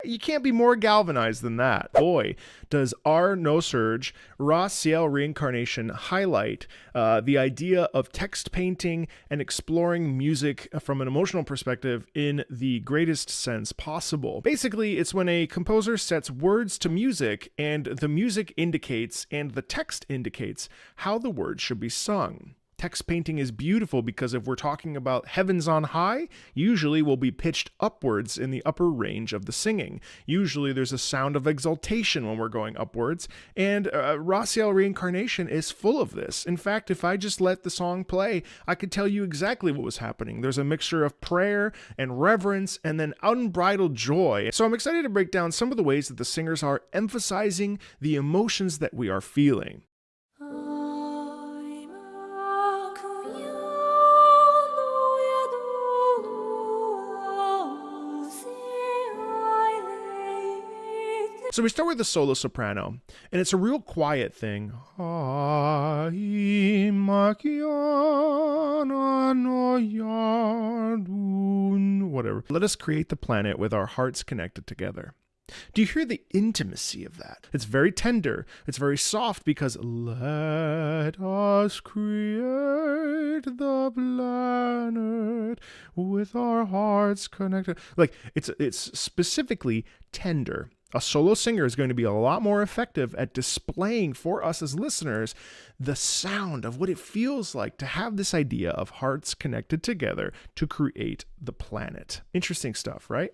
You can't be more galvanized than that. Boy, does our Nosurge Ciel Reincarnation highlight the idea of text painting and exploring music from an emotional perspective in the greatest sense possible. Basically, it's when a composer sets words to music and the music indicates and the text indicates how the words should be sung. Text painting is beautiful because if we're talking about heavens on high, usually we'll be pitched upwards in the upper range of the singing. Usually there's a sound of exaltation when we're going upwards, and Ciel Reincarnation is full of this. In fact, if I just let the song play, I could tell you exactly what was happening. There's a mixture of prayer and reverence and then unbridled joy. So I'm excited to break down some of the ways that the singers are emphasizing the emotions that we are feeling. So we start with the solo soprano, and it's a real quiet thing. Whatever. Let us create the planet with our hearts connected together. Do you hear the intimacy of that? It's very tender. It's very soft because let us create the planet with our hearts connected. Like it's specifically tender. A solo singer is going to be a lot more effective at displaying for us as listeners the sound of what it feels like to have this idea of hearts connected together to create the planet. Interesting stuff, right?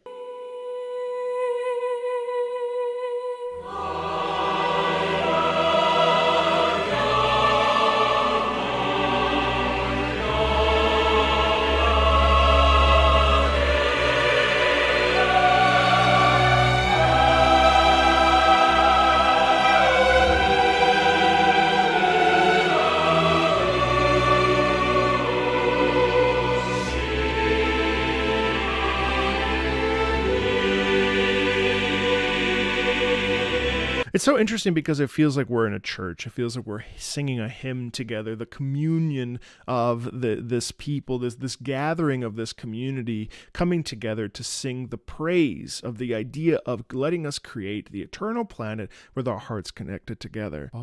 It's so interesting because it feels like we're in a church. It feels like we're singing a hymn together, the communion of this people, this gathering of this community coming together to sing the praise of the idea of letting us create the eternal planet with our hearts connected together. We're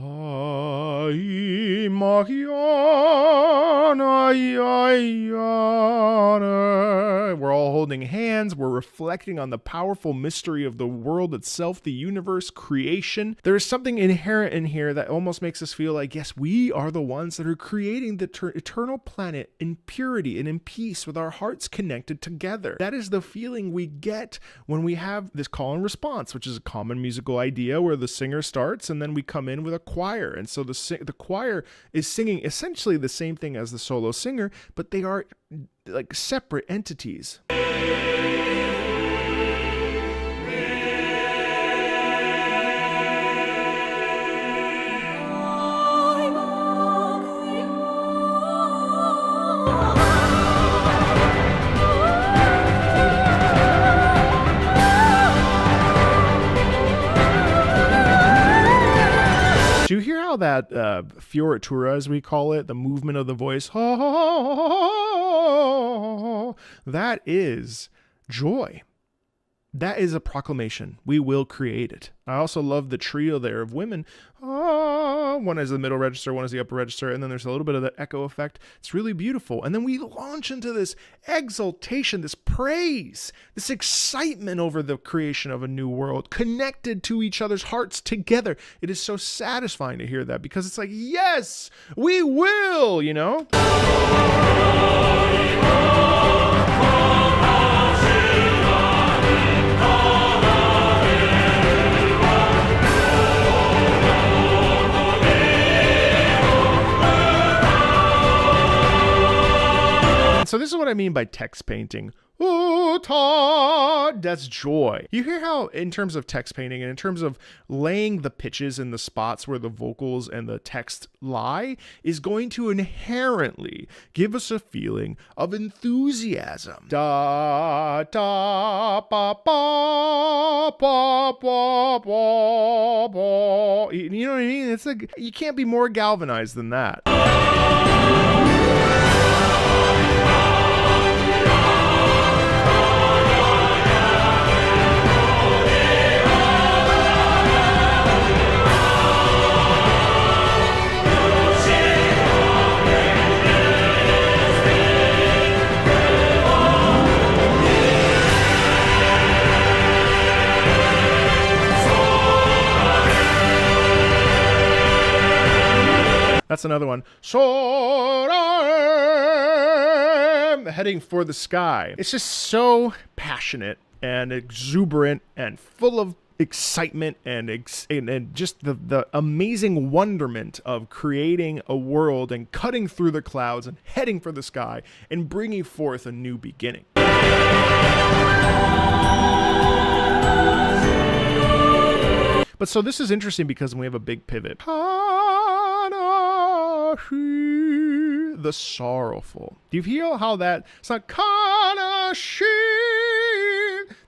all holding hands. We're reflecting on the powerful mystery of the world itself, the universe, creation. There is something inherent in here that almost makes us feel like, yes, we are the ones that are creating the eternal planet in purity and in peace with our hearts connected together. That is the feeling we get when we have this call and response, which is a common musical idea where the singer starts and then we come in with a choir. And so the choir is singing essentially the same thing as the solo singer, but they are like separate entities. Do you hear how that fioritura, as we call it, the movement of the voice, that is joy. That is a proclamation. We will create it. I also love the trio there of women. One is the middle register, one is the upper register, and then there's a little bit of that echo effect. It's really beautiful. And then we launch into this exaltation, this praise, this excitement over the creation of a new world, connected to each other's hearts together. It is so satisfying to hear that because it's like, yes, we will, you know? So this is what I mean by text painting. That's joy. You hear how in terms of text painting and in terms of laying the pitches in the spots where the vocals and the text lie is going to inherently give us a feeling of enthusiasm. Da da ba ba ba ba ba ba. You know what I mean? It's like you can't be more galvanized than that. that's another one. Soaring, heading for the sky. It's just so passionate and exuberant and full of excitement and just the amazing wonderment of creating a world and cutting through the clouds and heading for the sky and bringing forth a new beginning. But so this is interesting because we have a big pivot. The sorrowful. Do you feel how that it's not Kanashi?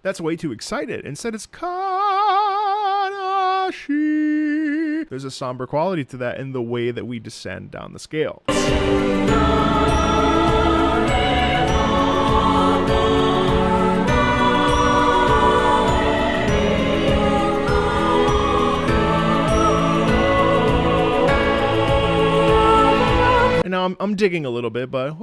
That's way too excited. Instead it's Kanashi. There's a somber quality to that in the way that we descend down the scale. And now I'm digging a little bit, but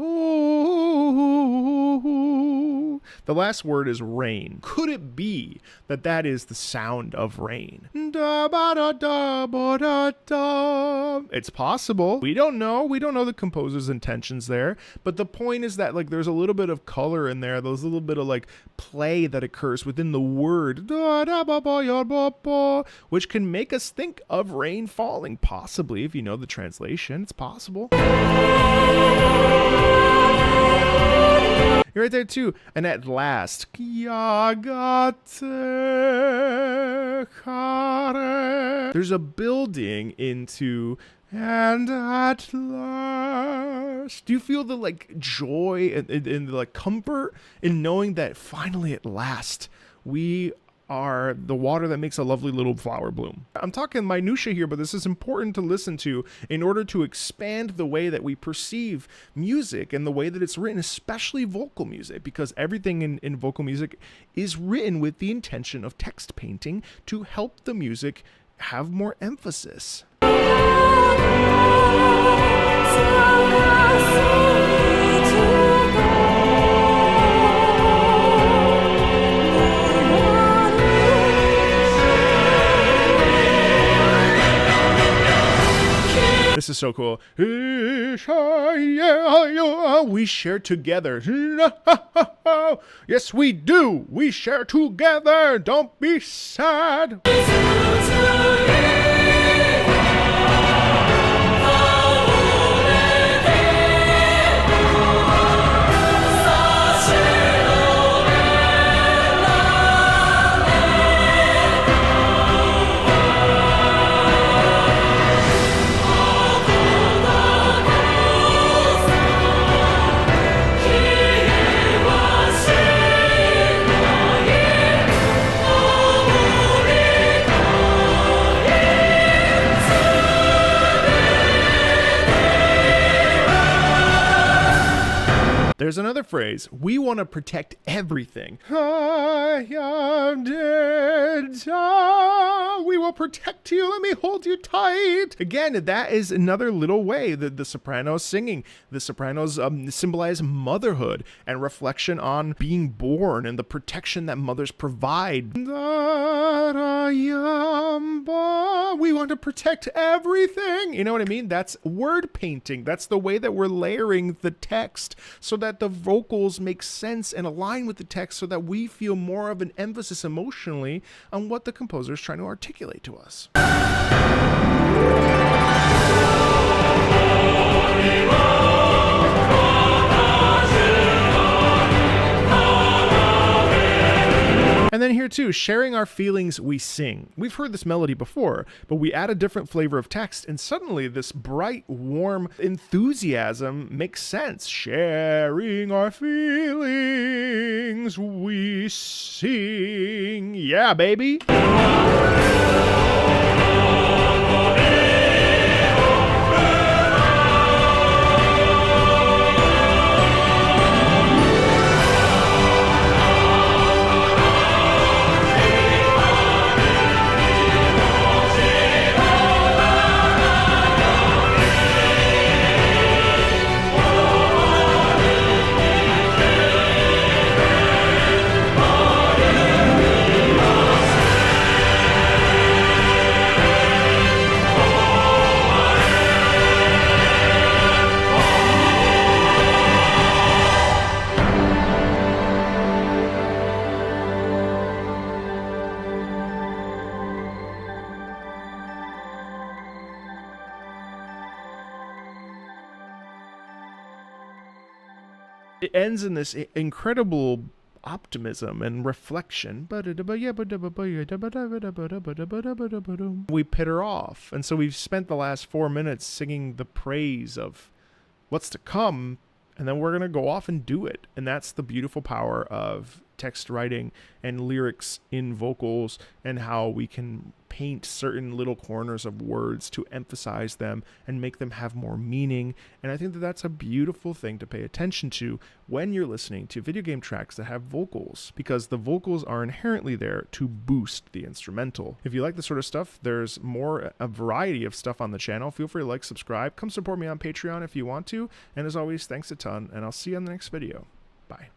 the last word is rain. Could it be that that is the sound of rain? It's possible. We don't know. We don't know the composer's intentions there. But the point is that like there's a little bit of color in there. There's a little bit of like play that occurs within the word, which can make us think of rain falling. Possibly, if you know the translation, it's possible. You're right there too. And at last, there's a building into and at last. Do you feel the like joy and the like comfort in knowing that finally at last we are the water that makes a lovely little flower bloom? I'm talking minutia here, but this is important to listen to in order to expand the way that we perceive music and the way that it's written, especially vocal music, because everything in vocal music is written with the intention of text painting to help the music have more emphasis. This is so cool. We share together. Yes, we do. We share together. Don't be sad. There's another phrase. We want to protect everything. I am dead. We will protect you. Let me hold you tight. Again, that is another little way that the sopranos singing. The sopranos symbolize motherhood and reflection on being born and the protection that mothers provide. We want to protect everything. You know what I mean? That's word painting. That's the way that we're layering the text so that the vocals make sense and align with the text so that we feel more of an emphasis emotionally on what the composer is trying to articulate to us. And then here too, sharing our feelings, we sing. We've heard this melody before, but we add a different flavor of text, and suddenly this bright, warm enthusiasm makes sense. Sharing our feelings, we sing. Yeah, baby. It ends in this incredible optimism and reflection. We pitter off. And so we've spent the last 4 minutes singing the praise of what's to come, and then we're going to go off and do it. And that's the beautiful power of text writing and lyrics in vocals, and how we can paint certain little corners of words to emphasize them and make them have more meaning. And I think that that's a beautiful thing to pay attention to when you're listening to video game tracks that have vocals, because the vocals are inherently there to boost the instrumental. If you like this sort of stuff, there's a variety of stuff on the channel. Feel free to like, subscribe, come support me on Patreon if you want to. And as always, thanks a ton, and I'll see you on the next video. Bye.